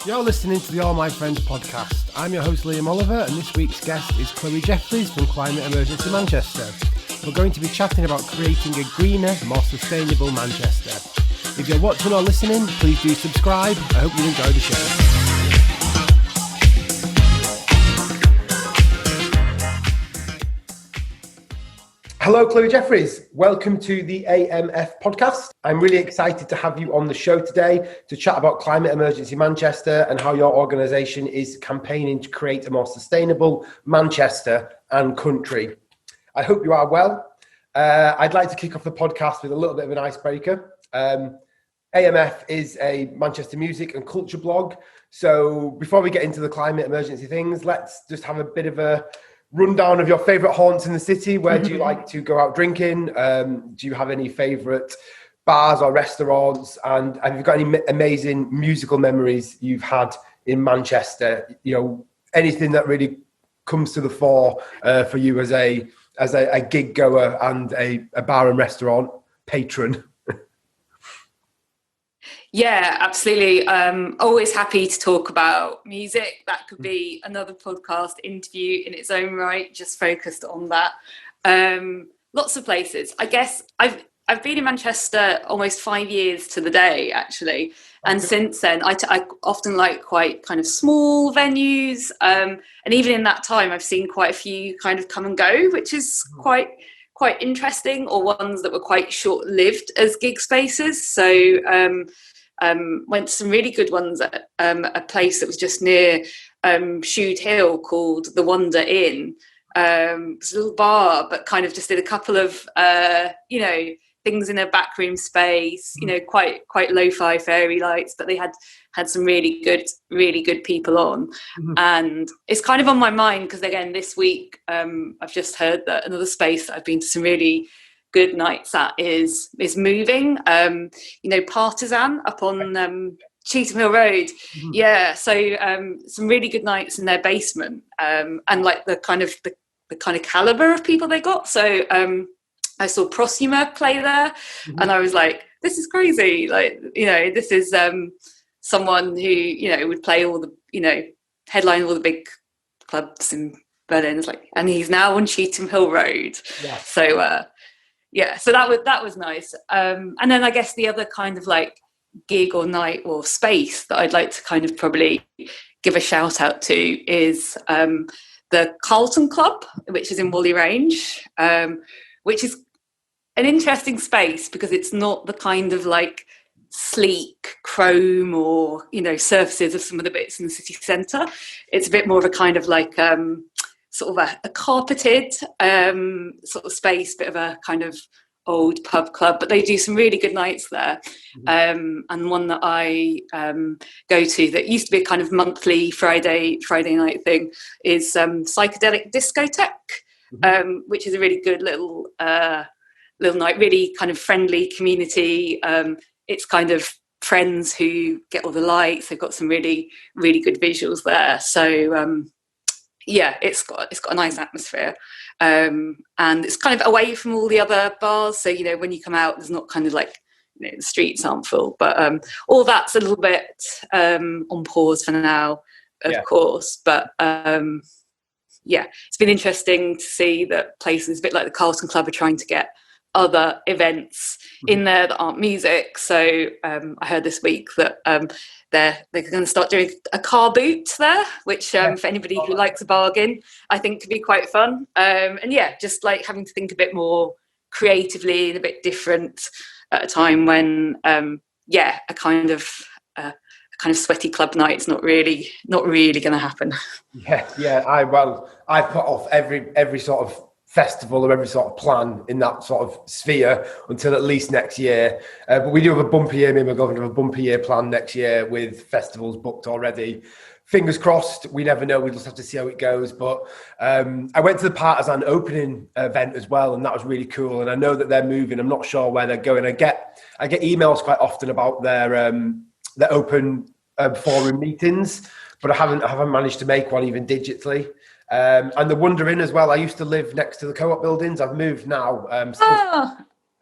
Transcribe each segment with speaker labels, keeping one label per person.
Speaker 1: You're listening to the All My Friends podcast. I'm your host Liam Oliver, and this week's guest is Chloe Jeffries from Climate Emergency Manchester. We're going to be chatting about creating a greener, more sustainable Manchester. If you're watching or listening, please do subscribe. I hope you enjoy the show. Hello, Chloe Jeffries. Welcome to the AMF podcast. I'm really excited to have you on the show today to chat about Climate Emergency Manchester and how your organisation is campaigning to create a more sustainable Manchester and country. I hope you are well. I'd like to kick off the podcast with a little bit of an icebreaker. AMF is a Manchester music and culture blog. So before we get into the climate emergency things, let's just have a bit of a rundown of your favourite haunts in the city. Where do you like to go out drinking? Do you have any favourite bars or restaurants? And have you got any amazing musical memories you've had in Manchester? You know, anything that really comes to the fore for you as a gig goer and a bar and restaurant patron?
Speaker 2: Yeah, absolutely. Always happy to talk about music. That could be another podcast interview in its own right, just focused on that. Lots of places. I guess I've been in Manchester almost 5 years to the day, actually. And since then, I often like quite kind of small venues. And even in that time, I've seen quite a few kind of come and go, which is quite interesting, or ones that were quite short-lived as gig spaces. So went to some really good ones at a place that was just near Shude Hill called the Wonder Inn. It's a little bar, but kind of just did a couple of things in a backroom space. Quite lo-fi fairy lights, but they had some really good people on. And it's kind of on my mind because again this week I've just heard that another space that I've been to some really good nights at is moving. Partisan up on Cheetham Hill Road. Yeah, so some really good nights in their basement, and like the kind of caliber of people they got. So I saw Prosumer play there, and I was like, this is crazy. Like, this is someone who would play all the headline all the big clubs in Berlin. It's like, and he's now on Cheetham Hill Road. Yeah. So that was nice. And then I guess the other kind of like gig or night or space that I'd like to kind of probably give a shout out to is the Carlton Club, which is in Whalley Range, which is an interesting space because it's not the kind of like sleek chrome or surfaces of some of the bits in the city centre. It's a bit more of a kind of like sort of a carpeted sort of space, bit of a kind of old pub club, but they do some really good nights there. And one that I go to that used to be a kind of monthly Friday night thing is Psychedelic Discotheque, which is a really good little night, really kind of friendly community. It's kind of friends who get all the lights. They've got some really, really good visuals there. So it's got a nice atmosphere, and it's kind of away from all the other bars. So when you come out, there's not kind of like the streets aren't full, but all that's a little bit on pause for now, of course. But it's been interesting to see that places a bit like the Carlton Club are trying to get other events in there that aren't music. So I heard this week that they're going to start doing a car boot there, which for anybody who likes a bargain, I think could be quite fun. Just like having to think a bit more creatively and a bit different at a time when a kind of sweaty club night is not really going to happen. I put off every sort of festival or every sort of plan in that sort of sphere until at least next year. But we do have a bumper year. Me and my girlfriend have a bumper year plan next year with festivals booked already. Fingers crossed. We never know. We just have to see how it goes. But I went to the Partisan opening event as well, and that was really cool. And I know that they're moving. I'm not sure where they're going. I get emails quite often about their open forum meetings, but I haven't managed to make one even digitally. And the Wonder Inn as well. I used to live next to the Co-op buildings. I've moved now.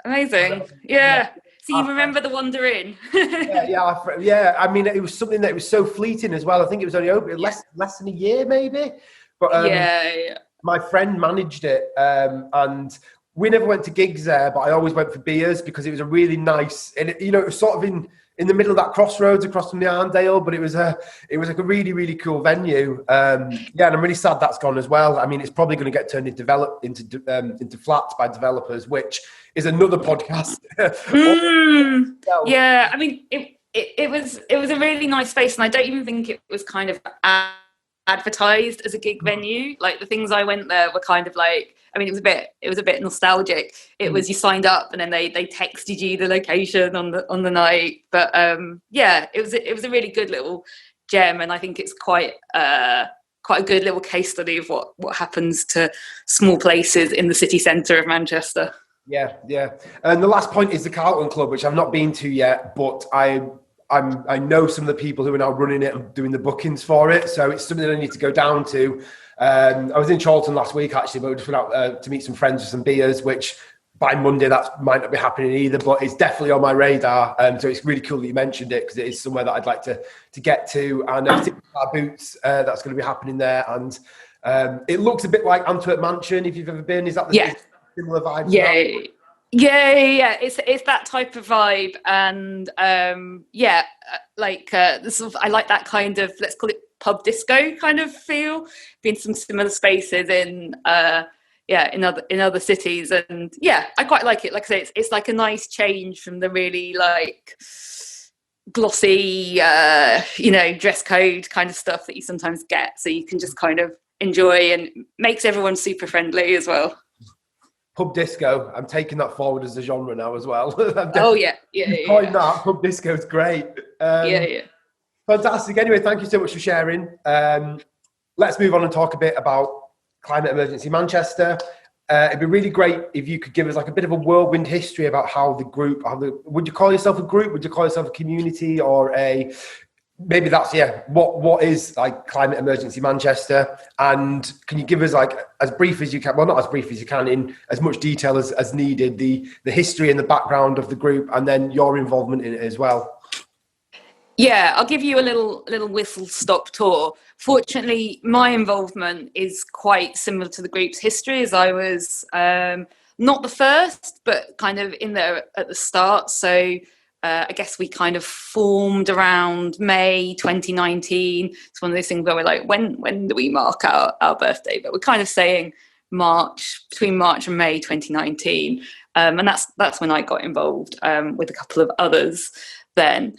Speaker 2: Amazing. Yeah. So you remember the Wander Inn?
Speaker 1: Yeah. I mean, it was something that was so fleeting as well. I think it was only open less than a year, maybe. But my friend managed it, and we never went to gigs there, but I always went for beers because it was a really nice, and it was sort of in the middle of that crossroads across from the Arndale, but it was like a really, really cool venue. And I'm really sad that's gone as well. I mean, it's probably going to get turned into flats by developers, which is another podcast.
Speaker 2: Yeah, I mean, it was a really nice space, and I don't even think it was kind of advertised as a gig venue. Like the things I went there were kind of like, I mean, it was a bit nostalgic. It was, you signed up and then they texted you the location on the night. But it was a really good little gem, and I think it's quite a good little case study of what happens to small places in the city centre of Manchester.
Speaker 1: Yeah. And the last point is the Carlton Club, which I've not been to yet, but I know some of the people who are now running it and doing the bookings for it, so it's something I need to go down to. I was in Charlton last week actually, but we just went out to meet some friends for some beers, which by Monday that might not be happening either, but it's definitely on my radar. So it's really cool that you mentioned it, because it is somewhere that I'd like to get to. And our boots, that's going to be happening there, and it looks a bit like Antwerp Mansion. If you've ever been, is that the similar vibe?
Speaker 2: Yeah. It's that type of vibe, and I like that kind of, let's call it pub disco kind of feel. Been some similar spaces in other cities, and I quite like it. Like I say, it's like a nice change from the really like glossy dress code kind of stuff that you sometimes get, so you can just kind of enjoy, and makes everyone super friendly as well.
Speaker 1: Pub disco, I'm taking that forward as a genre now as well.
Speaker 2: That
Speaker 1: pub disco is great. Fantastic. Anyway, thank you so much for sharing. Let's move on and talk a bit about Climate Emergency Manchester. It'd be really great if you could give us like a bit of a whirlwind history about how the group, would you call yourself a group? Would you call yourself a community, or maybe that's, what is like Climate Emergency Manchester? And can you give us like as brief as you can, well, not as brief as you can, in as much detail as needed, the history and the background of the group, and then your involvement in it as well?
Speaker 2: Yeah, I'll give you a little whistle-stop tour. Fortunately, my involvement is quite similar to the group's history, as I was not the first, but kind of in there at the start. So I guess we kind of formed around May 2019. It's one of those things where we're like, when do we mark our birthday? But we're kind of saying between March and May 2019. And that's when I got involved with a couple of others then.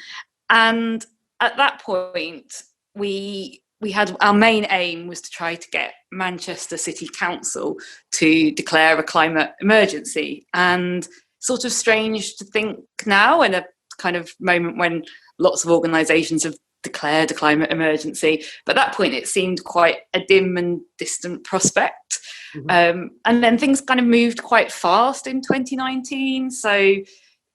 Speaker 2: And at that point, we had, our main aim was to try to get Manchester City Council to declare a climate emergency. And sort of strange to think now, in a kind of moment when lots of organisations have declared a climate emergency, but at that point it seemed quite a dim and distant prospect. And then things kind of moved quite fast in 2019. So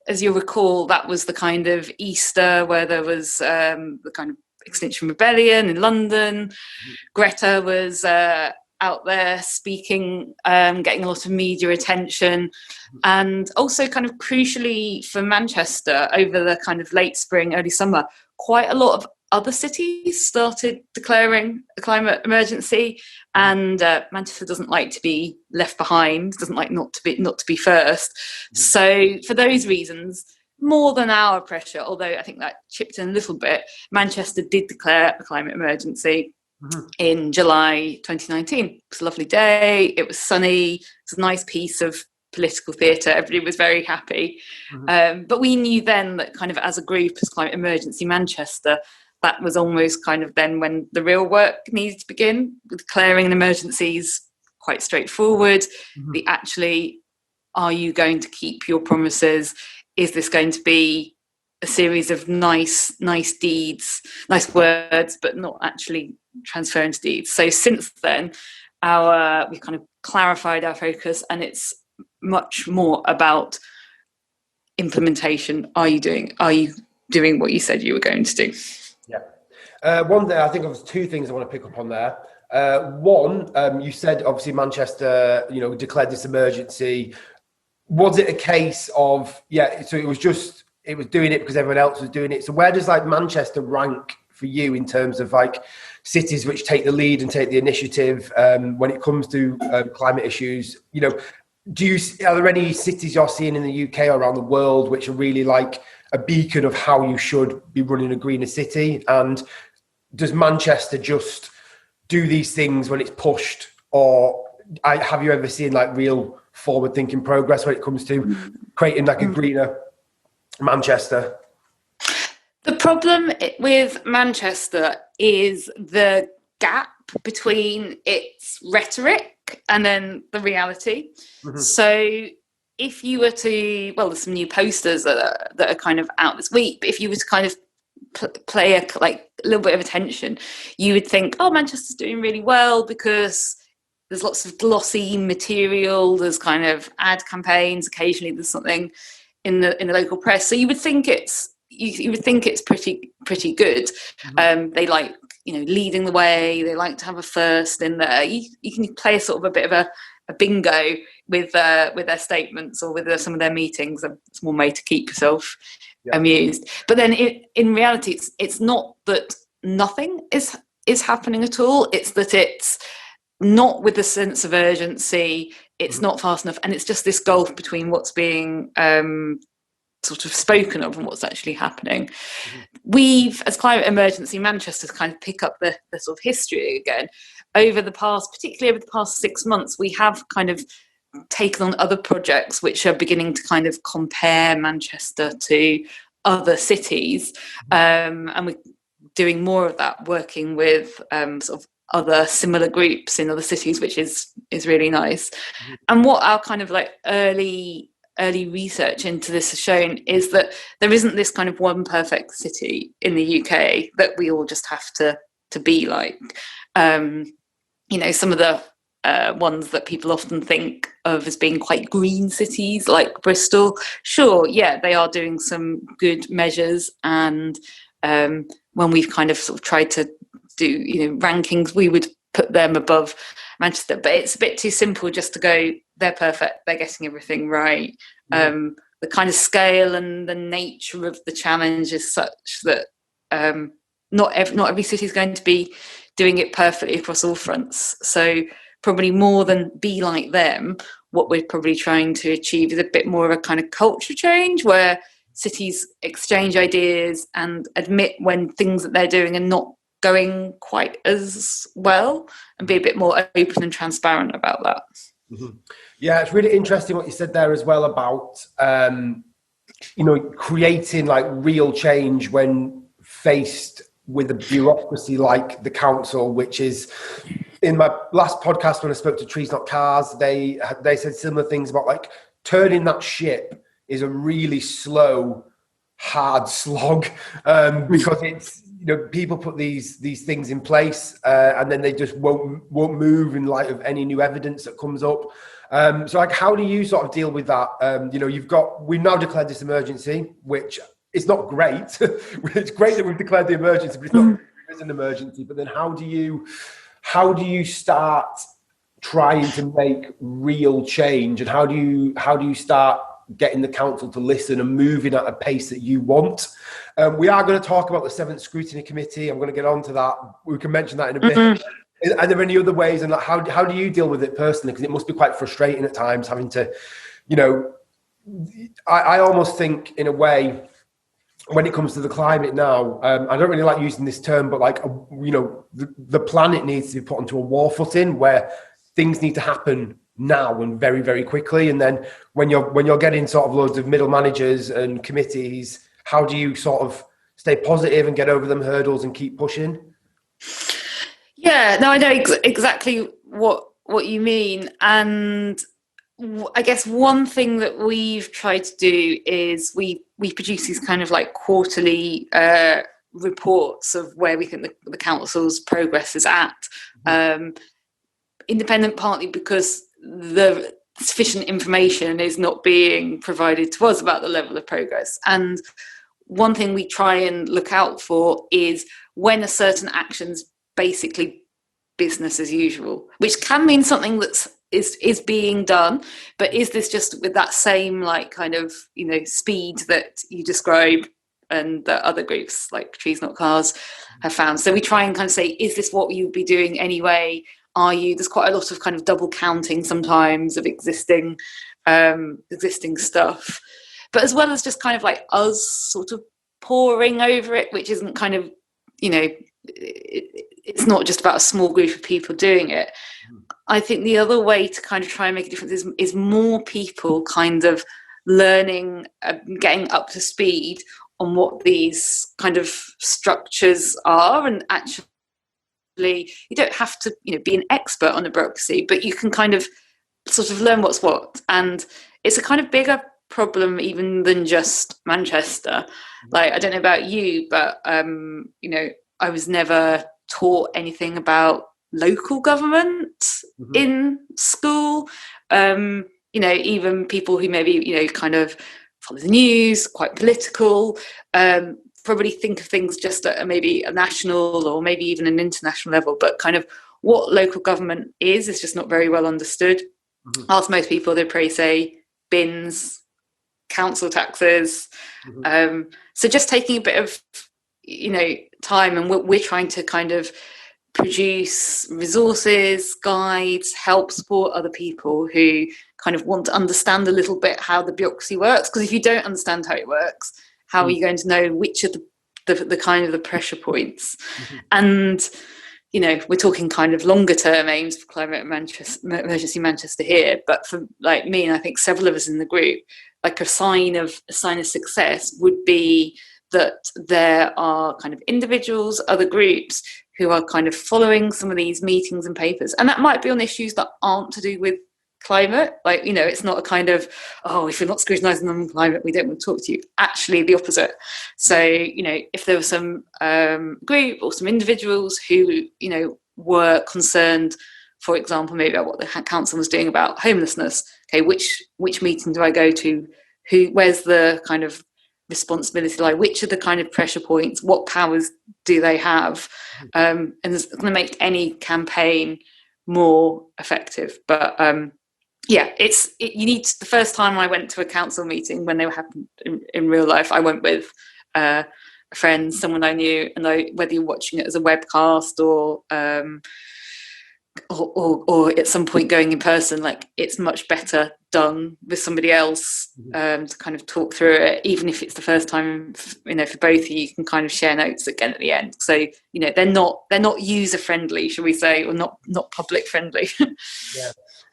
Speaker 2: as you'll recall, that was the kind of Easter where there was the kind of Extinction Rebellion in London. Greta was out there speaking, getting a lot of media attention. And also kind of crucially for Manchester, over the kind of late spring, early summer, quite a lot of other cities started declaring a climate emergency. And Manchester doesn't like to be left behind, doesn't like not to be first. So for those reasons, more than our pressure, although I think that chipped in a little bit, Manchester did declare a climate emergency in July 2019. It was a lovely day, it was sunny, it was a nice piece of political theatre, everybody was very happy. But we knew then that kind of as a group, as Climate Emergency Manchester, that was almost kind of then when the real work needed to begin. Declaring an emergency is quite straightforward. The actually, are you going to keep your promises? Is this going to be a series of nice deeds, nice words, but not actually transfer into deeds? So since then, we've kind of clarified our focus, and it's much more about implementation. Are you doing what you said you were going to do?
Speaker 1: One day, I think there was two things I want to pick up on there. One, you said obviously Manchester, declared this emergency. Was it a case of, so it was just it was doing it because everyone else was doing it. So where does like Manchester rank for you in terms of like cities which take the lead and take the initiative when it comes to climate issues? You know, are there any cities you're seeing in the UK or around the world which are really like a beacon of how you should be running a greener city? And does Manchester just do these things when it's pushed, or have you ever seen like real forward-thinking progress when it comes to creating like a greener Manchester?
Speaker 2: The problem with Manchester is the gap between its rhetoric and then the reality. Mm-hmm. So if you were to, well, there's some new posters that are kind of out this week, but if you were to kind of play a little bit of attention, you would think, oh, Manchester's doing really well because there's lots of glossy material, there's kind of ad campaigns, occasionally there's something in the local press. So you would think it's pretty good. Mm-hmm. They like, leading the way. They like to have a first in there. You can play a sort of a bit of a bingo with their statements or with some of their meetings. It's one way to keep yourself amused. But then in reality, it's not that nothing is happening at all. It's that it's not with a sense of urgency. It's not fast enough, and it's just this gulf between what's being sort of spoken of and what's actually happening. We've, as Climate Emergency Manchester, to kind of pick up the sort of history again, particularly over the past 6 months, we have kind of taken on other projects which are beginning to kind of compare Manchester to other cities, and we're doing more of that, working with sort of other similar groups in other cities, which is really nice. And what our kind of like early research into this has shown is that there isn't this kind of one perfect city in the UK that we all just have to be like. Some of the ones that people often think of as being quite green cities, like Bristol, sure, yeah, they are doing some good measures, and when we've kind of sort of tried to do rankings, we would put them above Manchester, but it's a bit too simple just to go, they're perfect, they're getting everything right. The kind of scale and the nature of the challenge is such that not every city is going to be doing it perfectly across all fronts. So probably more than be like them, what we're probably trying to achieve is a bit more of a kind of culture change where cities exchange ideas and admit when things that they're doing are not going quite as well, and be a bit more open and transparent about that.
Speaker 1: Mm-hmm. Yeah, it's really interesting what you said there as well about creating like real change when faced with a bureaucracy like the council, which is, in my last podcast when I spoke to Trees Not Cars, they said similar things about like turning that ship is a really slow, hard slog, because it's people put these things in place and then they just won't move in light of any new evidence that comes up. So like, how do you sort of deal with that? We've now declared this emergency, which is not great. It's great that we've declared the emergency, but it's not there is an emergency. But then how do you start trying to make real change, and how do you start getting the council to listen and moving at a pace that you want? We are going to talk about the 7th Scrutiny Committee. I'm going to get on to that. We can mention that in a bit. Mm-hmm. Are there any other ways, and how do you deal with it personally? Because it must be quite frustrating at times having to, I almost think in a way, when it comes to the climate now, I don't really like using this term, but like, the planet needs to be put onto a war footing where things need to happen now and very, very quickly. And then when you're getting sort of loads of middle managers and committees, how do you sort of stay positive and get over them hurdles and keep pushing?
Speaker 2: Yeah, no, I know exactly what you mean. And I guess one thing that we've tried to do is we produce these kind of like quarterly reports of where we think the council's progress is at. Independent, partly because the sufficient information is not being provided to us about the level of progress. And one thing we try and look out for is when a certain action's basically business as usual, which can mean something that's is being done, but is this just with that same like kind of, you know, speed that you describe and that other groups like Trees Not Cars have found? So we try and kind of say, is this what you'd be doing anyway? There's quite a lot of kind of double counting sometimes of existing stuff, but as well as just kind of like us sort of poring over it, which isn't kind of, you know, it's not just about a small group of people doing it. I think the other way to kind of try and make a difference is more people kind of learning, getting up to speed on what these kind of structures are. And actually, you don't have to, you know, be an expert on the bureaucracy, but you can kind of sort of learn what's what. And it's a kind of bigger problem even than just Manchester. Like, I don't know about you, but, you know, I was never taught anything about local government in school. You know, even people who maybe, you know, kind of follow the news, quite political, probably think of things just at maybe a national or maybe even an international level, but kind of what local government is just not very well understood. Ask most people, they'd probably say bins, council taxes. So just taking a bit of, you know, time, and we're trying to kind of produce resources, guides, help support other people who kind of want to understand a little bit how the bureaucracy works. Because if you don't understand how it works, how are you going to know which are the kind of the pressure points? And, you know, we're talking kind of longer term aims for Climate Emergency Manchester here, but for like me, and I think several of us in the group, like a sign of success would be that there are kind of individuals, other groups who are kind of following some of these meetings and papers. And that might be on issues that aren't to do with climate. Like, you know, it's not a kind of, oh, if you're not scrutinising on climate, we don't want to talk to you. Actually, the opposite. So, you know, if there was some group or some individuals who, you know, were concerned, for example, maybe about what the council was doing about homelessness, okay, which meeting do I go to? Where's the kind of responsibility lie? Which are the kind of pressure points? What powers do they have? And it's going to make any campaign more effective. But yeah, you need to, the first time I went to a council meeting when they were happening in real life, I went with a friend, someone I knew, and whether you're watching it as a webcast or at some point going in person, like, it's much better done with somebody else to kind of talk through it, even if it's the first time, you know, for both of you can kind of share notes again at the end. So, you know, they're not user friendly, shall we say, or not public friendly.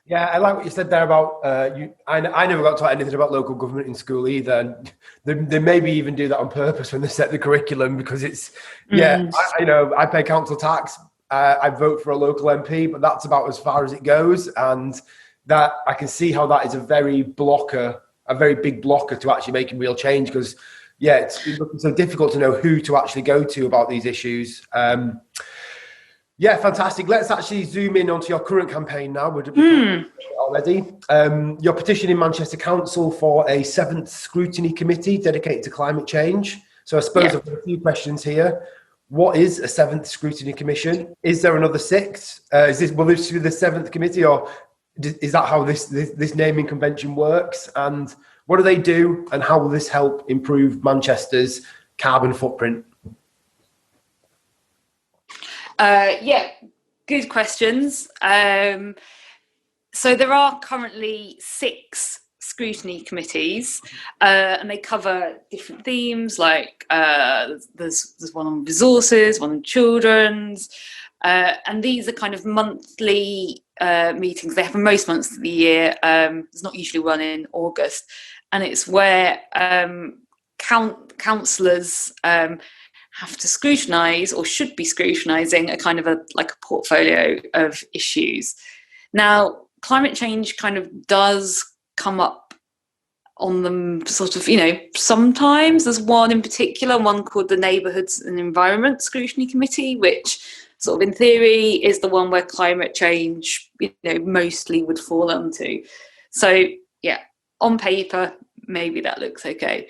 Speaker 1: Yeah, I like what you said there about I never got taught anything about local government in school either. And they maybe even do that on purpose when they set the curriculum, because it's I pay council tax. I vote for a local MP, but that's about as far as it goes. And that I can see how that is a very big blocker to actually making real change, because it's so difficult to know who to actually go to about these issues. Yeah, fantastic. Let's actually zoom in onto your current campaign now. Already. You're petitioning Manchester Council for a 7th scrutiny committee dedicated to climate change. So I suppose I've got a few questions here. What is a 7th scrutiny commission? Is there another 6th? Will this be the 7th committee, or is that how this naming convention works? And what do they do, and how will this help improve Manchester's carbon footprint?
Speaker 2: Good questions. So there are currently 6 scrutiny committees, and they cover different themes, like there's one on resources, one on children's, and these are kind of monthly meetings. They happen most months of the year. There's not usually one in August, and it's where councillors have to scrutinise, or should be scrutinising, a kind of a portfolio of issues. Now, climate change kind of does come up on them sort of, you know, sometimes. There's one in particular, one called the Neighbourhoods and Environment Scrutiny Committee, which sort of in theory is the one where climate change, you know, mostly would fall onto. So yeah, on paper, maybe that looks okay.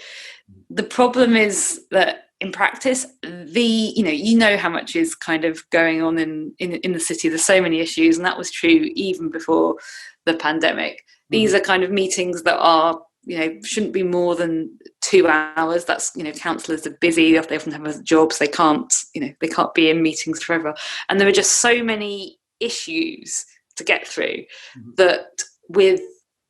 Speaker 2: The problem is that in practice, you know how much is kind of going on in the city. There's so many issues, and that was true even before the pandemic. These are kind of meetings that are, shouldn't be more than 2 hours. That's, councillors are busy, they often have jobs, they can't be in meetings forever. And there are just so many issues to get through that with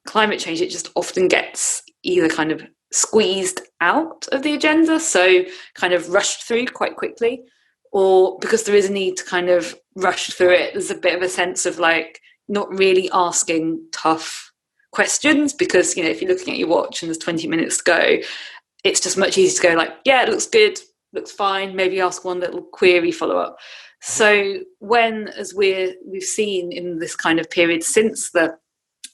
Speaker 2: climate change, it just often gets either kind of squeezed out of the agenda, so kind of rushed through quite quickly, or because there is a need to kind of rush through it, there's a bit of a sense of like not really asking tough questions, because if you're looking at your watch and there's 20 minutes to go, it's just much easier to go like, yeah, it looks good, looks fine, maybe ask one little query follow-up. So as we've seen in this kind of period since the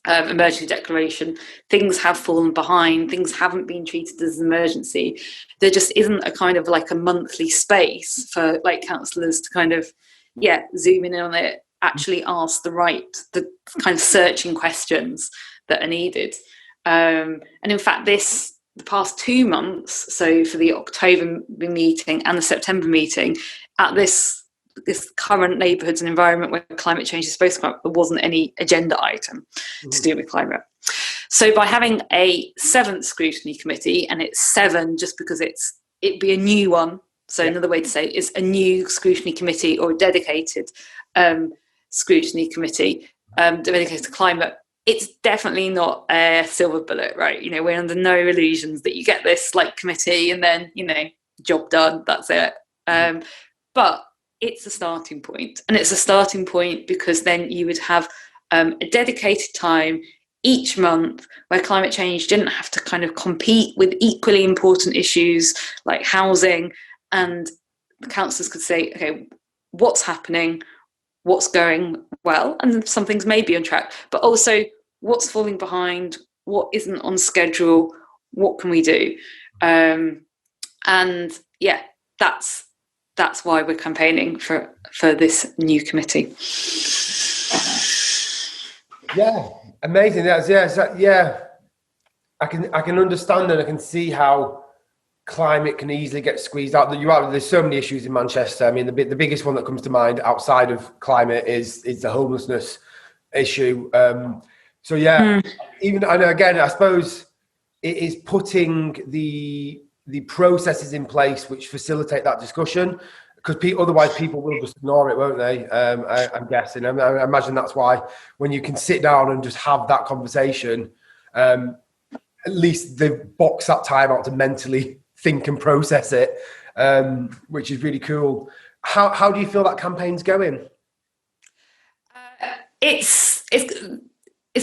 Speaker 2: emergency declaration, things have fallen behind, things haven't been treated as an emergency. There just isn't a kind of like a monthly space for like councillors to kind of zoom in on it, actually ask the kind of searching questions that are needed. And in fact, the past 2 months, so for the October meeting and the September meeting, at this current neighbourhoods and environment where climate change is supposed to come up, there wasn't any agenda item to do with climate. So by having a 7th scrutiny committee, and it's 7 just because it'd be a new one, so another way to say it is a new scrutiny committee or a dedicated scrutiny committee dedicated to climate, it's definitely not a silver bullet, right? We're under no illusions that you get this like committee and then, job done, that's it. But it's a starting point. And it's a starting point because then you would have a dedicated time each month where climate change didn't have to kind of compete with equally important issues like housing, and the councillors could say, okay, what's happening, what's going well, and some things may be on track, but also what's falling behind, what isn't on schedule, what can we do? And yeah, that's why we're campaigning for this new committee.
Speaker 1: Yeah, amazing. I can understand, and I can see how climate can easily get squeezed out. There's so many issues in Manchester. I mean, the biggest one that comes to mind outside of climate is the homelessness issue. Even, and again, I suppose it is putting the processes in place which facilitate that discussion, because otherwise people will just ignore it, won't they? I'm guessing. I imagine that's why when you can sit down and just have that conversation, at least they box that time out to mentally think and process it, which is really cool. How do you feel that campaign's going?
Speaker 2: It's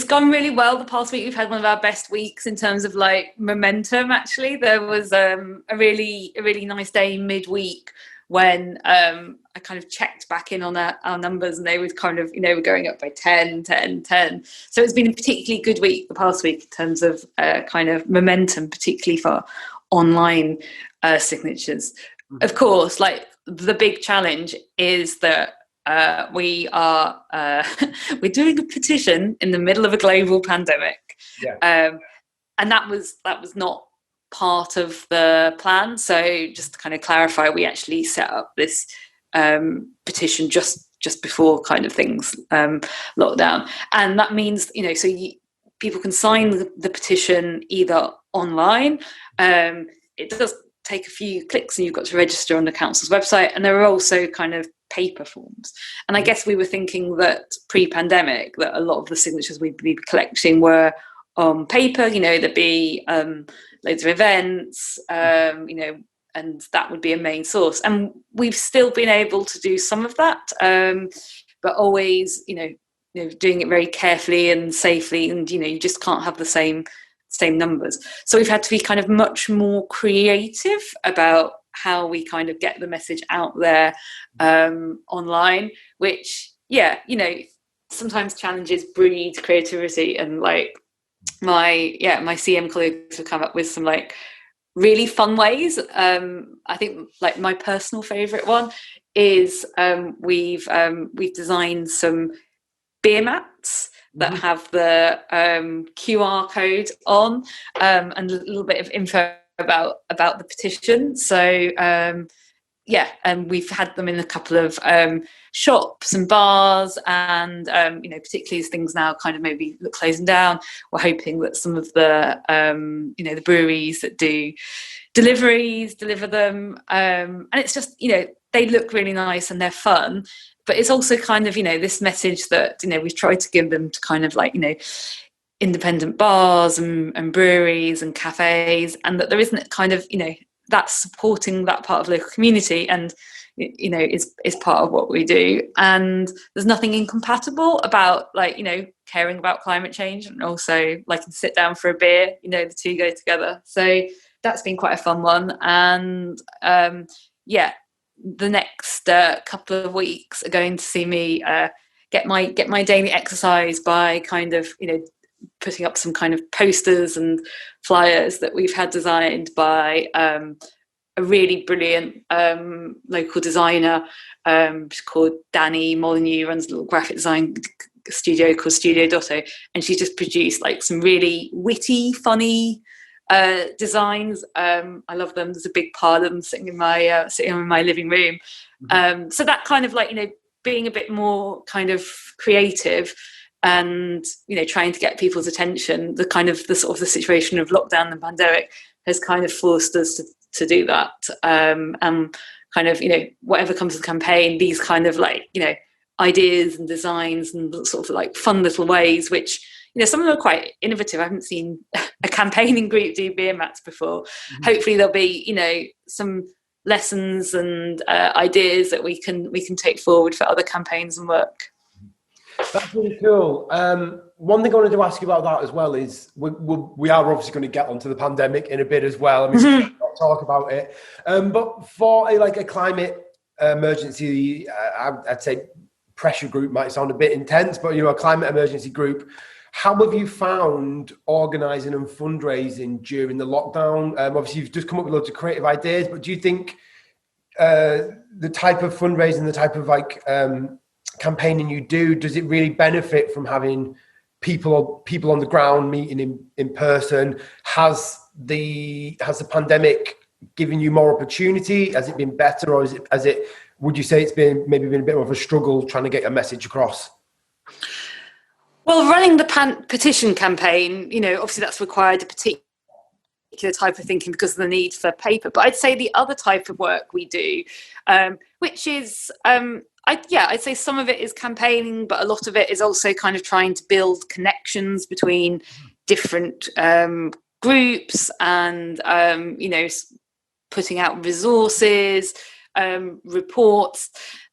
Speaker 2: gone really well. The past week we've had one of our best weeks in terms of like momentum. Actually, there was a really nice day midweek when I kind of checked back in on our numbers, and they were kind of were going up by 10. So it's been a particularly good week the past week in terms of kind of momentum, particularly for online signatures. Of course, like the big challenge is that we're doing a petition in the middle of a global pandemic, and that was not part of the plan. So just to kind of clarify, we actually set up this petition just before kind of things locked down, and that means people can sign the petition either online. It does take a few clicks and you've got to register on the council's website, and there are also kind of paper forms. And I guess we were thinking that pre-pandemic that a lot of the signatures we'd be collecting were on paper, there'd be loads of events, and that would be a main source. And we've still been able to do some of that, but always, doing it very carefully and safely, and you just can't have the same numbers. So we've had to be kind of much more creative about how we kind of get the message out there online, which sometimes challenges breed creativity, and like my CM colleagues have come up with some like really fun ways. I think like my personal favorite one is we've designed some beer mats that have the QR code on, and a little bit of info about the petition. So we've had them in a couple of shops and bars, and particularly as things now kind of maybe look closing down, we're hoping that some of the the breweries that do deliveries deliver them, and it's just they look really nice and they're fun, but it's also kind of this message that we've tried to give them to kind of like independent bars and breweries and cafes, and that there isn't kind of that's supporting that part of local community, and is part of what we do. And there's nothing incompatible about caring about climate change and also liking to sit down for a beer. The two go together. So that's been quite a fun one. And the next couple of weeks are going to see me get my daily exercise by kind of putting up some kind of posters and flyers that we've had designed by a really brilliant local designer called Danny Molyneux, runs a little graphic design studio called Studio Dotto, and she's just produced some really witty, funny designs. I love them. There's a big pile of them sitting in my living room. So that kind of being a bit more kind of creative and trying to get people's attention, the sort of the situation of lockdown and pandemic has kind of forced us to do that, and kind of whatever comes to the campaign, these kind of ideas and designs and sort of fun little ways, which some of them are quite innovative. I haven't seen a campaigning group do beer mats before. Hopefully there'll be some lessons and ideas that we can take forward for other campaigns and work.
Speaker 1: That's really cool. One thing I wanted to ask you about that as well is we are obviously going to get onto the pandemic in a bit as well. I mean, we'll talk about it. But for a climate emergency, I'd say pressure group might sound a bit intense, but a climate emergency group, how have you found organising and fundraising during the lockdown? Obviously, you've just come up with loads of creative ideas, but do you think the type of fundraising, the type of campaigning you do, does it really benefit from having people on the ground meeting in person? Has the pandemic given you more opportunity? Has it been better, or would you say it's been a bit more of a struggle trying to get a message across?
Speaker 2: Well, running the petition campaign, obviously that's required a particular type of thinking because of the need for paper. But I'd say the other type of work we do, which is I'd say some of it is campaigning, but a lot of it is also kind of trying to build connections between different groups and, putting out resources, reports.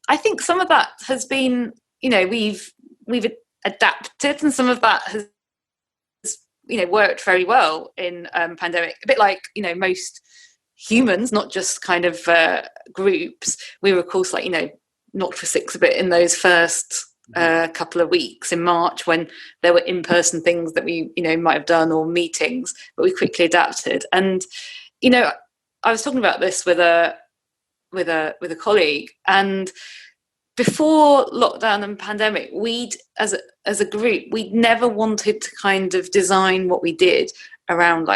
Speaker 2: I think some of that has been, we've adapted, and some of that has, worked very well in pandemic. A bit like, most humans, not just kind of groups. We were, of course, not for six a bit in those first couple of weeks in March when there were in-person things that we might have done, or meetings, but we quickly adapted. And I was talking about this with a colleague, and before lockdown and pandemic, we'd as a group, we'd never wanted to kind of design what we did around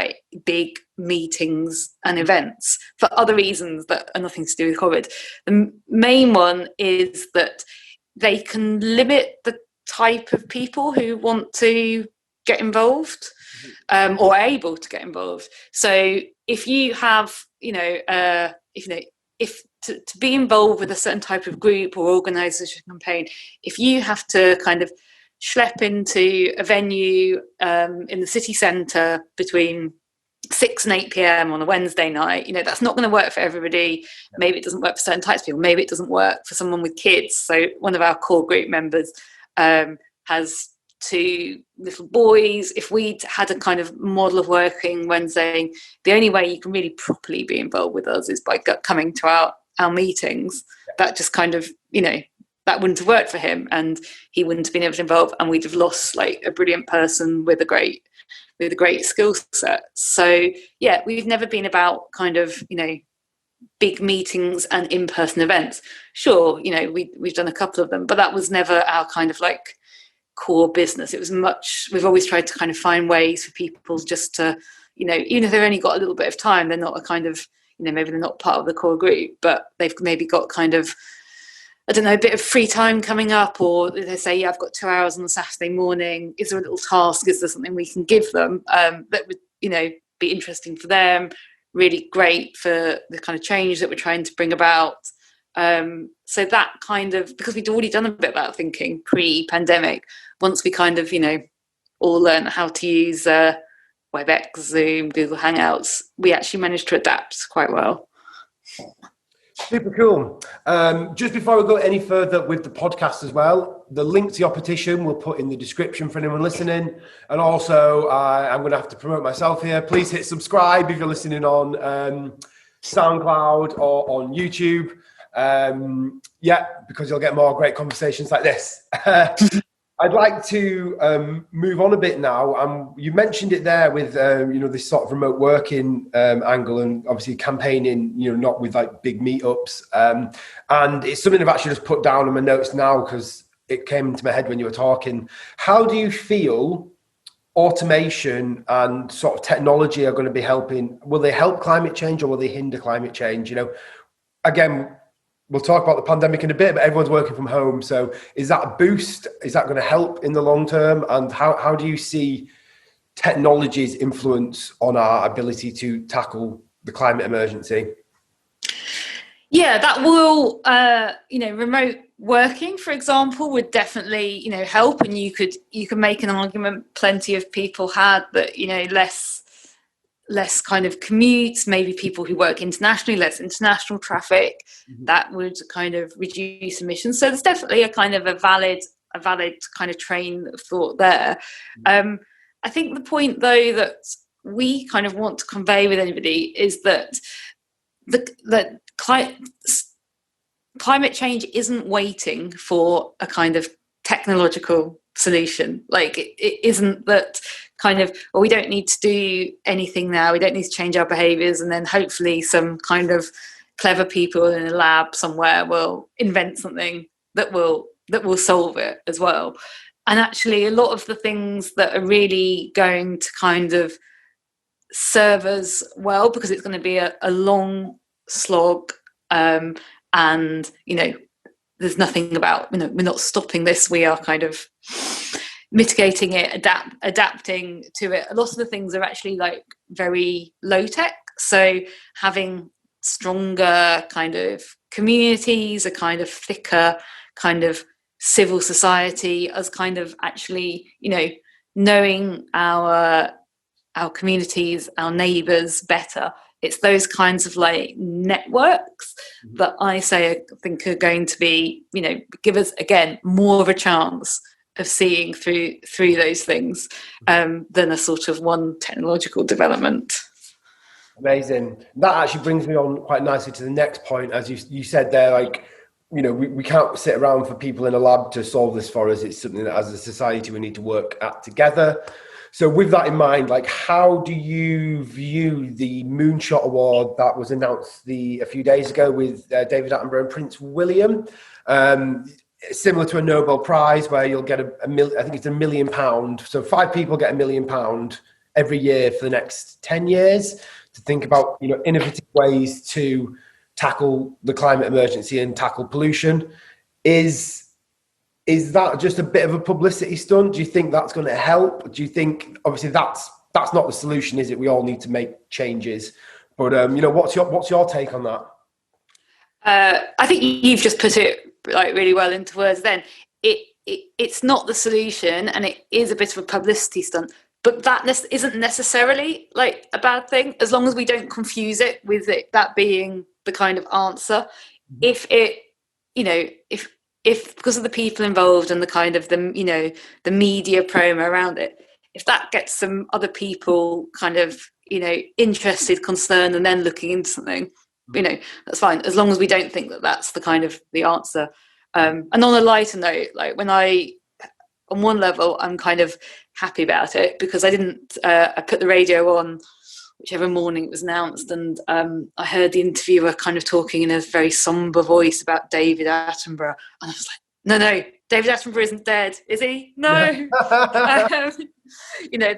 Speaker 2: big meetings and events for other reasons that are nothing to do with COVID. The main one is that they can limit the type of people who want to get involved, or are able to get involved. So if you have, if to be involved with a certain type of group or organisation campaign, if you have to kind of schlep into a venue in the city centre between 6 and 8 p.m. on a Wednesday night, that's not going to work for everybody. Maybe it doesn't work for certain types of people. Maybe it doesn't work for someone with kids. So one of our core group members has 2 little boys. If we'd had a kind of model of working when saying the only way you can really properly be involved with us is by coming to our meetings, that just kind of, that wouldn't have worked for him, and he wouldn't have been able to involve, and we'd have lost a brilliant person with a great skill set. So yeah, we've never been about kind of, big meetings and in-person events. Sure, we've done a couple of them, but that was never our kind of core business. It was we've always tried to kind of find ways for people just to, even if they've only got a little bit of time, they're not a kind of maybe they're not part of the core group, but they've maybe got kind of, I don't know, a bit of free time coming up, or they say, yeah, I've got 2 hours on a Saturday morning. Is there a little task? Is there something we can give them that would, be interesting for them? Really great for the kind of change that we're trying to bring about. So that kind of, because we'd already done a bit of that thinking pre-pandemic, once we kind of, all learned how to use WebEx, Zoom, Google Hangouts, we actually managed to adapt quite well.
Speaker 1: Super cool. Just before we go any further with the podcast as well, the link to your petition we'll put in the description for anyone listening. And also, I'm going to have to promote myself here. Please hit subscribe if you're listening on SoundCloud or on YouTube. Because you'll get more great conversations like this. I'd like to move on a bit now. You mentioned it there with this sort of remote working angle, and obviously campaigning, not with like big meetups. And it's something I've actually just put down in my notes now because it came into my head when you were talking. How do you feel automation and sort of technology are going to be helping? Will they help climate change or will they hinder climate change? Again, we'll talk about the pandemic in a bit, but everyone's working from home. So is that a boost? Is that going to help in the long term? And how do you see technology's influence on our ability to tackle the climate emergency?
Speaker 2: Yeah, that will, remote working, for example, would definitely, help. And you could make an argument, plenty of people had, that, less kind of commutes, maybe people who work internationally, less international traffic, that would kind of reduce emissions. So there's definitely a kind of a valid kind of train of thought there. I think the point, though, that we kind of want to convey with anybody is that the climate change isn't waiting for a kind of technological solution. Like it isn't that kind of, well, we don't need to do anything now, we don't need to change our behaviors, and then hopefully some kind of clever people in a lab somewhere will invent something that will solve it as well. And actually a lot of the things that are really going to kind of serve us well, because it's going to be a long slog, and there's nothing about, we're not stopping this, we are kind of mitigating it, adapting to it. A lot of the things are actually like very low tech. So having stronger kind of communities, a kind of thicker kind of civil society, as kind of actually, knowing our communities, our neighbours better. It's those kinds of like networks that I think are going to be, give us again more of a chance of seeing through those things than a sort of one technological development.
Speaker 1: Amazing. That actually brings me on quite nicely to the next point. As you said there, like, we can't sit around for people in a lab to solve this for us. It's something that as a society we need to work at together. So with that in mind, like, how do you view the Moonshot Award that was announced a few days ago with David Attenborough and Prince William? Similar to a Nobel Prize where you'll get I think it's £1 million. So 5 people get £1 million every year for the next 10 years to think about, innovative ways to tackle the climate emergency and tackle pollution. Is that just a bit of a publicity stunt? Do you think that's going to help? Do you think, obviously that's not the solution, is it? We all need to make changes. But what's your take on that?
Speaker 2: I think you've just put it like really well into words. Then it's not the solution, and it is a bit of a publicity stunt. But that isn't necessarily like a bad thing, as long as we don't confuse it with that being the kind of answer. If it, if because of the people involved and the kind of the media promo around it, if that gets some other people kind of interested, concerned, and then looking into something, that's fine, as long as we don't think that that's the kind of the answer. And on a lighter note, like on one level, I'm kind of happy about it, because I put the radio on whichever morning it was announced, and I heard the interviewer kind of talking in a very somber voice about David Attenborough, and I was like, no, David Attenborough isn't dead, is he? No. It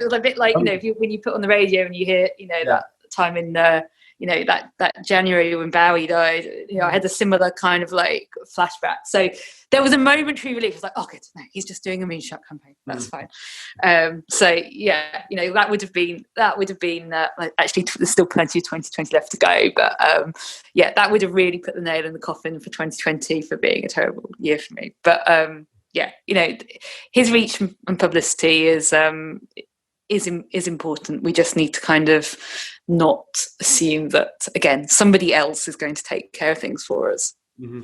Speaker 2: was a bit like, when you put on the radio and you hear, that time in that January when Bowie died, I had a similar kind of like flashback. So there was a momentary relief. It was like, oh good, no, he's just doing a moonshot campaign, that's fine. So yeah, that would have been like, actually there's still plenty of 2020 left to go, but yeah, that would have really put the nail in the coffin for 2020 for being a terrible year for me. But yeah, his reach and publicity is important. We just need to kind of not assume that, again, somebody else is going to take care of things for us.
Speaker 1: Mm-hmm.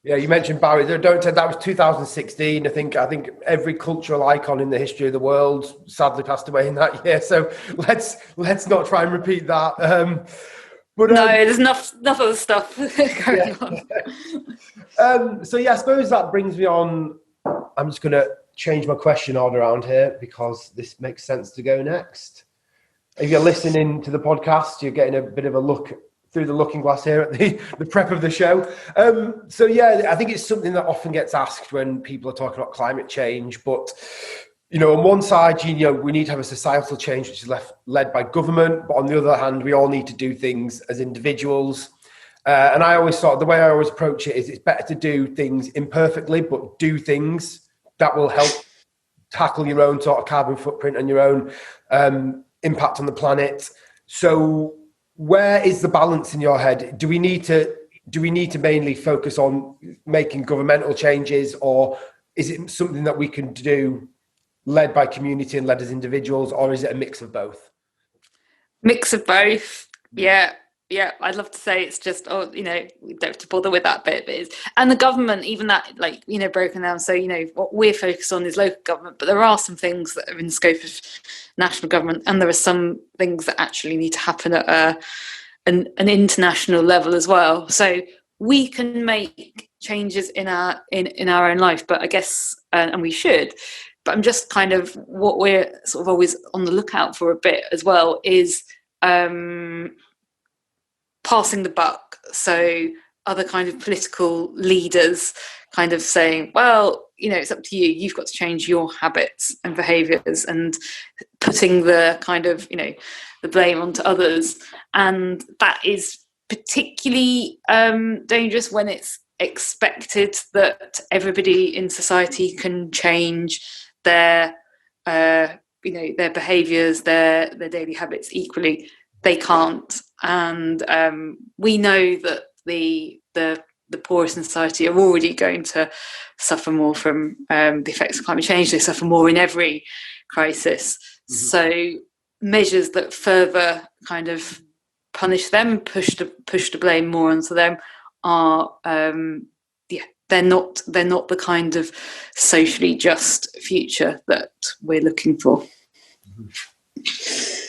Speaker 1: Yeah, you mentioned Bowie. Don't say that was 2016. I think every cultural icon in the history of the world sadly passed away in that year. So let's not try and repeat that. But
Speaker 2: no, there's enough other stuff going
Speaker 1: on. So yeah, I suppose that brings me on. I'm just going to change my question order around here because this makes sense to go next. If you're listening to the podcast, you're getting a bit of a look through the looking glass here at the prep of the show. So yeah, I think it's something that often gets asked when people are talking about climate change. But, on one side, we need to have a societal change which is led by government. But on the other hand, we all need to do things as individuals. And I always thought the way I always approach it is it's better to do things imperfectly, but do things that will help tackle your own sort of carbon footprint and your own impact on the planet. So where is the balance in your head? Do we need to mainly focus on making governmental changes, or is it something that we can do led by community and led as individuals, or is it a mix of both?
Speaker 2: Mix of both. Yeah, I'd love to say it's just, we don't have to bother with that bit. And the government, even that, broken down. So, what we're focused on is local government, but there are some things that are in the scope of national government, and there are some things that actually need to happen at an international level as well. So we can make changes in our own life, but I guess, and we should. But I'm just kind of, what we're sort of always on the lookout for a bit as well is passing the buck. So other kind of political leaders kind of saying, well, it's up to you. You've got to change your habits and behaviours, and putting the kind of, the blame onto others. And that is particularly dangerous when it's expected that everybody in society can change their their behaviours, their daily habits equally. They can't. And we know that the poorest in society are already going to suffer more from the effects of climate change. They suffer more in every crisis. Mm-hmm. So measures that further kind of punish them and push the blame more onto them are they're not the kind of socially just future that we're looking for.
Speaker 1: Mm-hmm.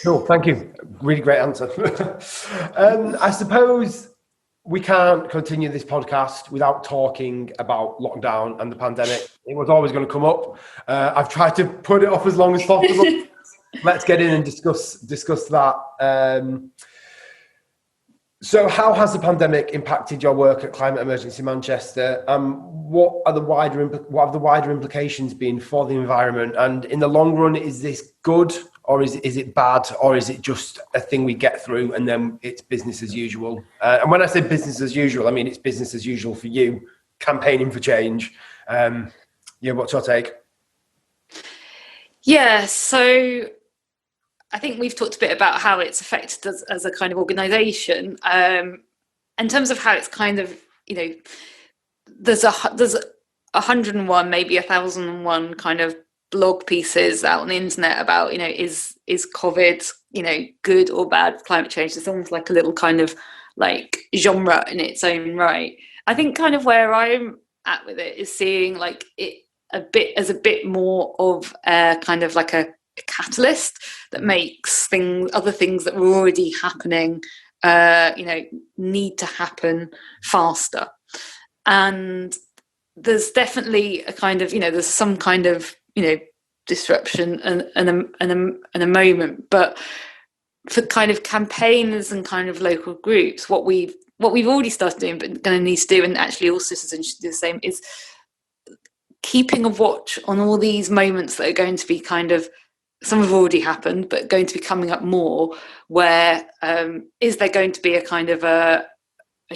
Speaker 1: Cool, thank you. Really great answer. I suppose we can't continue this podcast without talking about lockdown and the pandemic. It was always going to come up. I've tried to put it off as long as possible. Let's get in and discuss that. So how has the pandemic impacted your work at Climate Emergency Manchester? What have the wider implications been for the environment? And in the long run, is this good, or is it bad, or is it just a thing we get through and then it's business as usual? And when I say business as usual, I mean it's business as usual for you, campaigning for change. What's your take?
Speaker 2: Yeah, so I think we've talked a bit about how it's affected us as a kind of organisation. In terms of how it's kind of, there's 101, maybe 1,001 kind of blog pieces out on the internet about, is COVID, good or bad for climate change. It's almost like a little kind of like genre in its own right. I think kind of where I'm at with it is seeing like it a bit more of a kind of like a catalyst that makes other things that were already happening, need to happen faster. And there's definitely a kind of, there's some kind of, disruption and a moment. But for kind of campaigners and kind of local groups, what we've already started doing, but going to need to do, and actually all citizens should do the same, is keeping a watch on all these moments that are going to be kind of some have already happened, but going to be coming up more, where is there going to be a kind of a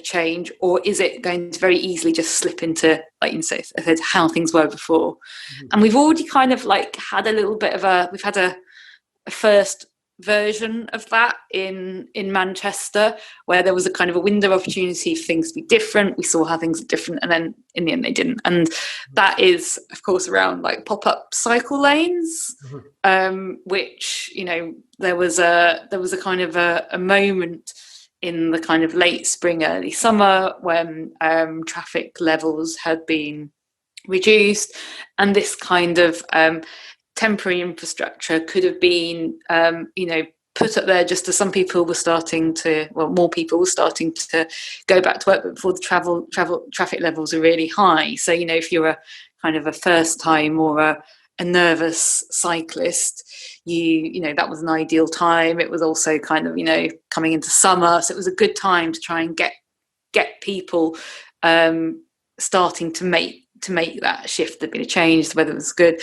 Speaker 2: change, or is it going to very easily just slip into, like you said, how things were before? Mm-hmm. And we've already kind of like had a little bit of we've had a first version of that in Manchester, where there was a kind of a window of opportunity for things to be different. We saw how things are different, and then in the end they didn't. And that is, of course, around like pop-up cycle lanes, which, you know, there was a kind of a moment in the kind of late spring, early summer, when traffic levels had been reduced, and this kind of temporary infrastructure could have been, you know, put up there just as some people were starting to, well, more people were starting to go back to work, but before the traffic levels are really high. So, you know, if you're a kind of a first time or a nervous cyclist, you know, that was an ideal time. It was also kind of, you know, coming into summer, so it was a good time to try and get people starting to make that shift. There'd been a change, the weather was good,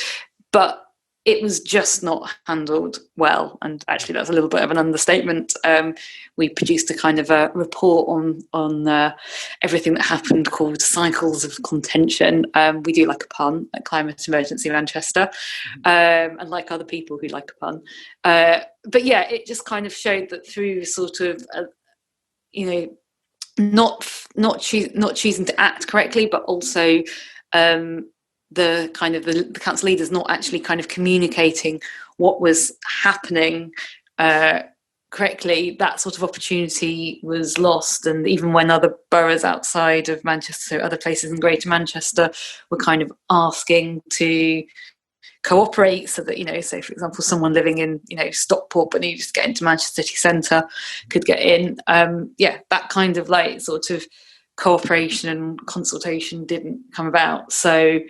Speaker 2: but it was just not handled well. And actually, that's a little bit of an understatement. We produced a kind of a report on everything that happened called Cycles of Contention. We do like a pun at Climate Emergency Manchester, and like other people who like a pun. But yeah, it just kind of showed that through sort of, you know, not choosing to act correctly, but also the kind of the council leaders not actually kind of communicating what was happening correctly, that sort of opportunity was lost. And even when other boroughs outside of Manchester, so other places in Greater Manchester, were kind of asking to cooperate, so that, you know, say for example, someone living in, you know, Stockport but needed to get into Manchester city centre could get in. Yeah, that kind of like sort of cooperation and consultation didn't come about. So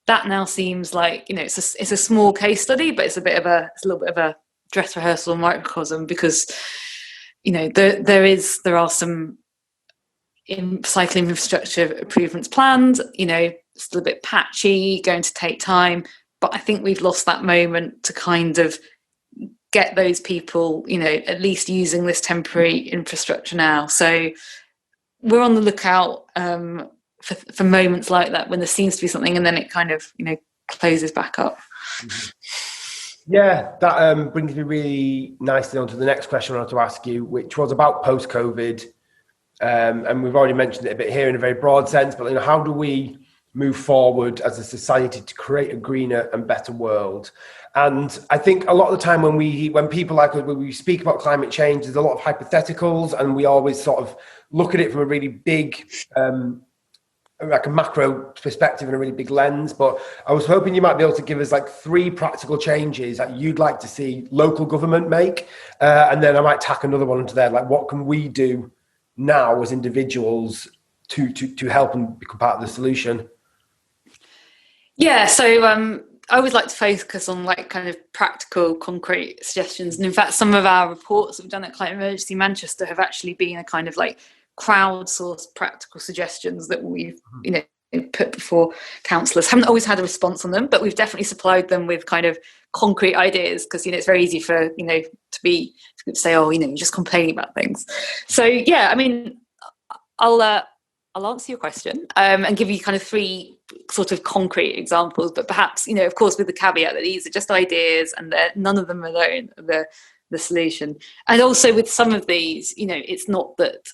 Speaker 2: that now seems like, you know, it's a small case study, but it's a little bit of a dress rehearsal microcosm, because, you know, there are some cycling infrastructure improvements planned. You know, it's a little bit patchy, going to take time, but I think we've lost that moment to kind of get those people, you know, at least using this temporary infrastructure now. So we're on the lookout for moments like that, when there seems to be something and then it kind of, you know, closes back up.
Speaker 1: Yeah, that brings me really nicely on to the next question I wanted to ask you, which was about post-COVID. And we've already mentioned it a bit here in a very broad sense, but, you know, how do we move forward as a society to create a greener and better world? And I think a lot of the time when people like us, when we speak about climate change, there's a lot of hypotheticals, and we always sort of look at it from a really big, like a macro perspective and a really big lens. But I was hoping you might be able to give us like 3 practical changes that you'd like to see local government make. And then I might tack another one into there. Like, what can we do now as individuals to help and become part of the solution?
Speaker 2: Yeah, so I always like to focus on like kind of practical, concrete suggestions. And in fact, some of our reports that we've done at Climate Emergency Manchester have actually been a kind of like crowdsourced practical suggestions that we've, you know, put before councillors. Haven't always had a response on them, but we've definitely supplied them with kind of concrete ideas, because, you know, it's very easy for, you know, to say, oh, you know, you're just complaining about things. So yeah, I mean, I'll answer your question and give you kind of 3 sort of concrete examples, but perhaps, you know, of course, with the caveat that these are just ideas and none of them alone are the solution. And also with some of these, you know, it's not that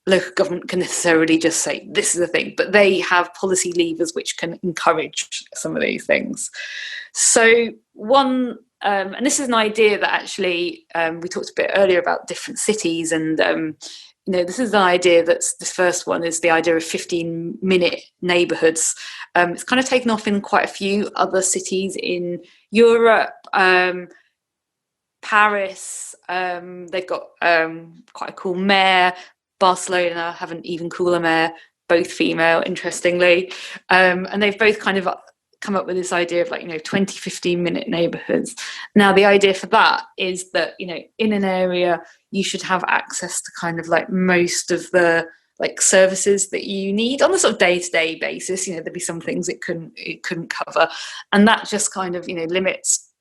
Speaker 2: local government can necessarily just say this is the thing, but they have policy levers which can encourage some of these things. So one, and this is an idea that actually we talked a bit earlier about different cities, and you know, this is an idea this first one is the idea of 15-minute neighbourhoods. It's kind of taken off in quite a few other cities in Europe. Paris, they've got quite a cool mayor. Barcelona have an even cooler mayor, both female, interestingly. And they've both kind of come up with this idea of like, you know, 20, 15-minute neighbourhoods. Now, the idea for that is that, you know, in an area, you should have access to kind of like most of the like services that you need on a sort of day-to-day basis. You know, there'd be some things it couldn't cover. And that just kind of, you know, limits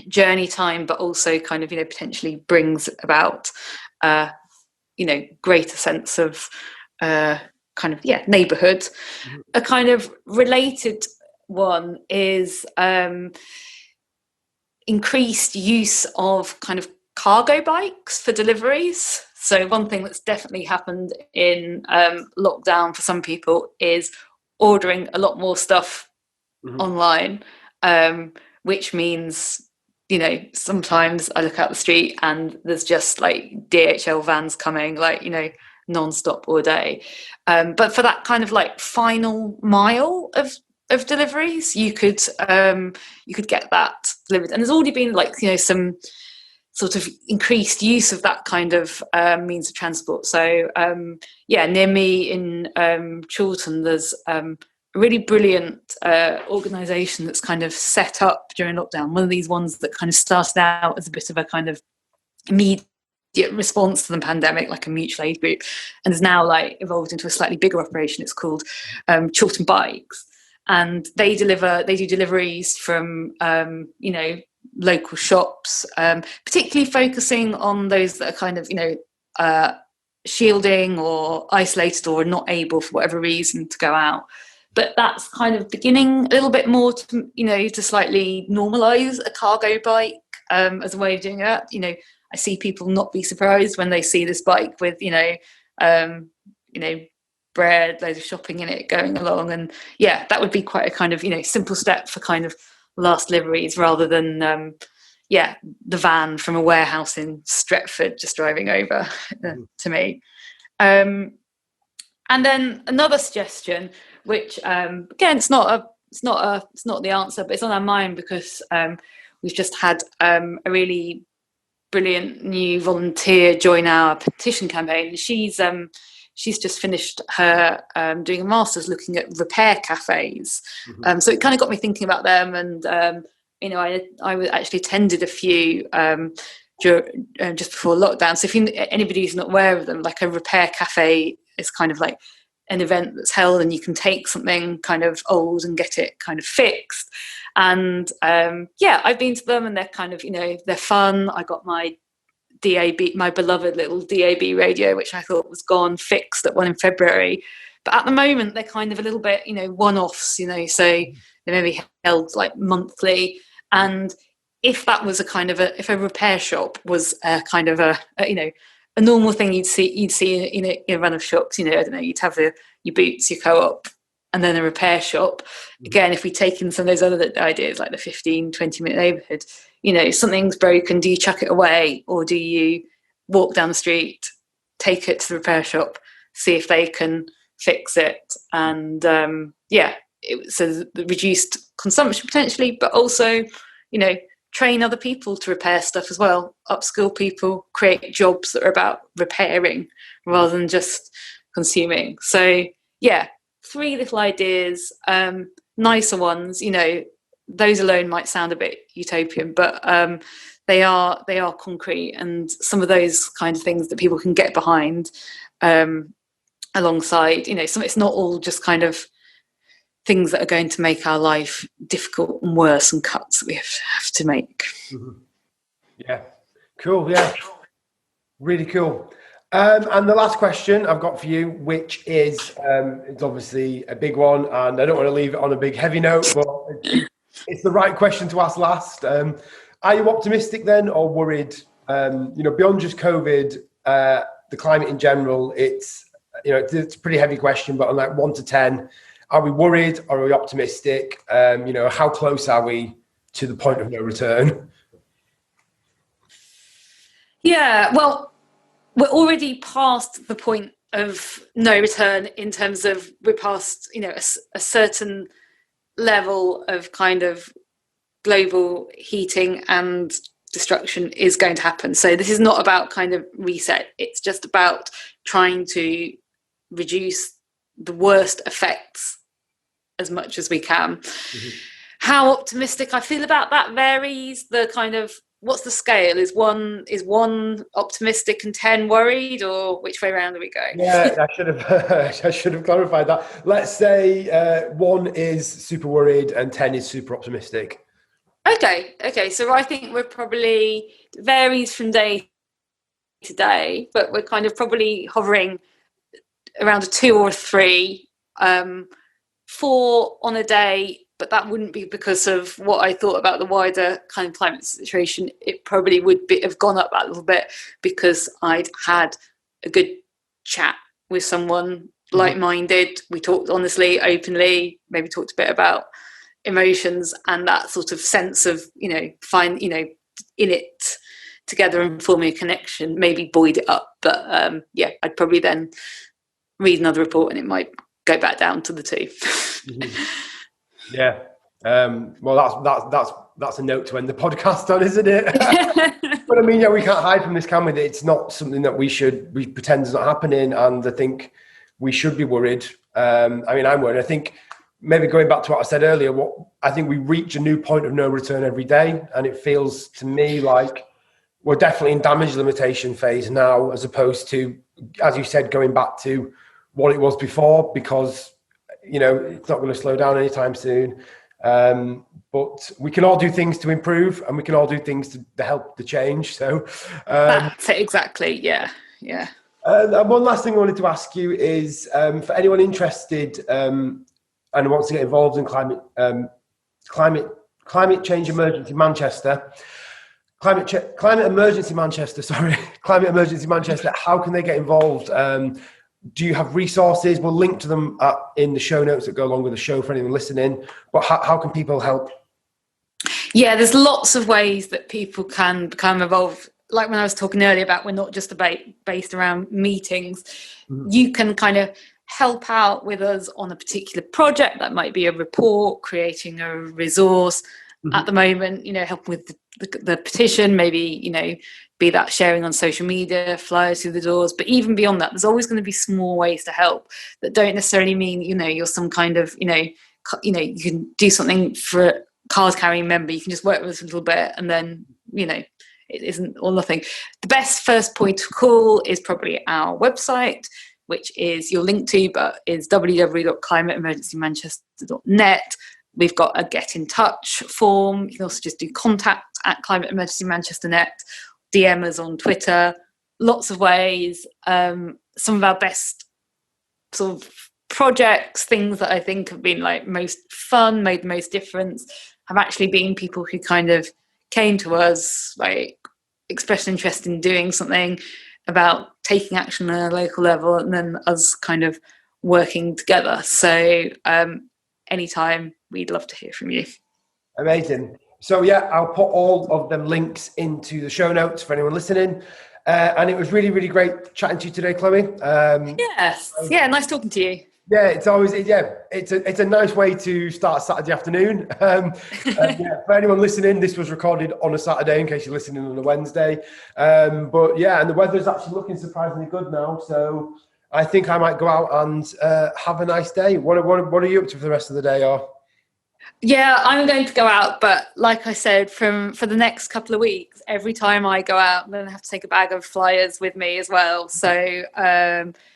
Speaker 2: journey time, but also kind of, potentially brings about, greater sense of neighborhood. A kind of related one is increased use of kind of cargo bikes for deliveries. So one thing that's definitely happened in lockdown for some people is ordering a lot more stuff online, which means, sometimes I look out the street and there's just like DHL vans coming, like, non-stop all day. But for that kind of like final mile of deliveries, you could get that delivered. And there's already been like, some sort of increased use of that kind of means of transport. So near me in Chorlton, there's a really brilliant organisation that's kind of set up during lockdown. One of these ones that kind of started out as a bit of a kind of immediate response to the pandemic, like a mutual aid group, and has now like evolved into a slightly bigger operation. It's called Chorlton Bikes, and they do deliveries from local shops, particularly focusing on those that are kind of shielding or isolated or not able for whatever reason to go out. But that's kind of beginning a little bit more to, to slightly normalise a cargo bike as a way of doing that. I see people not be surprised when they see this bike with, bread, loads of shopping in it going along. And yeah, that would be quite a kind of, simple step for kind of last deliveries rather than, the van from a warehouse in Stretford just driving over to me. And then another suggestion, which again, it's not the answer, but it's on our mind because we've just had a really brilliant new volunteer join our petition campaign. She's just finished her doing a master's looking at repair cafes. So it kind of got me thinking about them, and I actually attended a few just before lockdown. So if anybody who's not aware of them, like a repair cafe is kind of like an event that's held and you can take something kind of old and get it kind of fixed. And I've been to them and they're kind of, they're fun. I got my DAB, my beloved little DAB radio, which I thought was gone, fixed at one in February. But at the moment, they're kind of a little bit, one-offs, so they may be held like monthly. And if that was if a repair shop was a kind of a normal thing you'd see in a run of shops, I don't know, you'd have your Boots, your Co-op, and then a repair shop. Again, if we take in some of those other ideas, like the 15, 20-minute neighbourhood, something's broken, do you chuck it away or do you walk down the street, take it to the repair shop, see if they can fix it? And so the reduced consumption potentially, but also, train other people to repair stuff as well, upskill people, create jobs that are about repairing rather than just consuming. So yeah, 3 little ideas, nicer ones, those alone might sound a bit utopian, but they are concrete, and some of those kind of things that people can get behind alongside, it's not all just kind of things that are going to make our life difficult and worse and cuts that we have to make.
Speaker 1: Yeah, cool. Yeah, really cool. And the last question I've got for you, which is it's obviously a big one, and I don't want to leave it on a big heavy note, but it's the right question to ask last. Are you optimistic then, or worried? Beyond just COVID, the climate in general, it's a pretty heavy question, but on like 1 to 10, are we worried or are we optimistic? How close are we to the point of no return?
Speaker 2: Yeah, well, we're already past the point of no return in terms of we're past, a certain level of kind of global heating and destruction is going to happen. So this is not about kind of reset. It's just about trying to reduce the worst effects as much as we can. How optimistic I feel about that varies. The kind of, what's the scale? Is one optimistic and 10 worried, or which way around are we going?
Speaker 1: Yeah, I should have clarified that. Let's say 1 is super worried and 10 is super optimistic.
Speaker 2: Okay. So I think we're probably, varies from day to day, but we're kind of probably hovering around a 2 or 3, 4 on a day. But that wouldn't be because of what I thought about the wider kind of climate situation. It probably would have gone up that little bit because I'd had a good chat with someone like-minded. We talked honestly, openly, maybe talked a bit about emotions and that sort of sense of, in it together and forming a connection, maybe buoyed it up. But I'd probably then read another report and it might go back down to the 2.
Speaker 1: Yeah. Well, that's a note to end the podcast on, isn't it? But I mean, yeah, we can't hide from this, can we? It's not something that we pretend is not happening, and I think we should be worried. I mean, I'm worried. I think maybe going back to what I said earlier, I think we reach a new point of no return every day, and it feels to me like we're definitely in damage limitation phase now, as opposed to, as you said, going back to what it was before, because it's not going to slow down anytime soon. But we can all do things to improve, and we can all do things to help the change. So
Speaker 2: that's it, exactly. Yeah.
Speaker 1: And one last thing I wanted to ask you is, for anyone interested and wants to get involved in climate change emergency Manchester, climate emergency Manchester. How can they get involved? Do you have resources? We'll link to them in the show notes that go along with the show for anyone listening. But how can people help?
Speaker 2: Yeah, there's lots of ways that people can become involved. Like when I was talking earlier about, we're not just based around meetings. You can kind of help out with us on a particular project. That might be a report, creating a resource. At the moment, helping with the petition, maybe, be that sharing on social media, flyers through the doors. But even beyond that, there's always going to be small ways to help that don't necessarily mean, you're some kind of, you can do something for a card carrying member. You can just work with us a little bit and then, it isn't all nothing. The best first point of call is probably our website, which is your link to, but is www.climateemergencymanchester.net. We've got a get in touch form. You can also just do contact at climateemergencymanchester.net, DM us on Twitter, lots of ways. Some of our best sort of projects, things that I think have been like most fun, made the most difference, have actually been people who kind of came to us, like expressed interest in doing something about taking action on a local level, and then us kind of working together. So anytime, we'd love to hear from you.
Speaker 1: Amazing. So yeah, I'll put all of them links into the show notes for anyone listening. And it was really, really great chatting to you today, Chloe.
Speaker 2: Yes. Yeah, nice talking to you.
Speaker 1: Yeah, it's always, it's a nice way to start a Saturday afternoon. For anyone listening, this was recorded on a Saturday in case you're listening on a Wednesday. But yeah, and the weather's actually looking surprisingly good now. So I think I might go out and have a nice day. What are you up to for the rest of the day? Or
Speaker 2: yeah, I'm going to go out, but like I said, for the next couple of weeks, every time I go out, I'm going to have to take a bag of flyers with me as well. So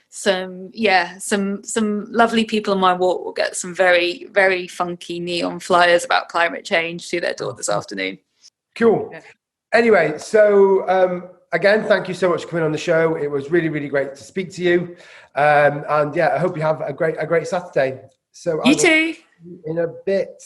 Speaker 2: some lovely people on my walk will get some very, very funky neon flyers about climate change to their door this afternoon.
Speaker 1: Cool. Yeah. Anyway, so again, thank you so much for coming on the show. It was really, really great to speak to you. And yeah, I hope you have a great Saturday. So
Speaker 2: you too.
Speaker 1: In a bit.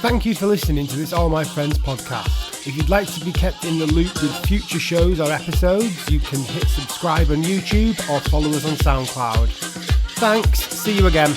Speaker 1: Thank you for listening to this All My Friends podcast. If you'd like to be kept in the loop with future shows or episodes, you can hit subscribe on YouTube or follow us on SoundCloud. Thanks. See you again.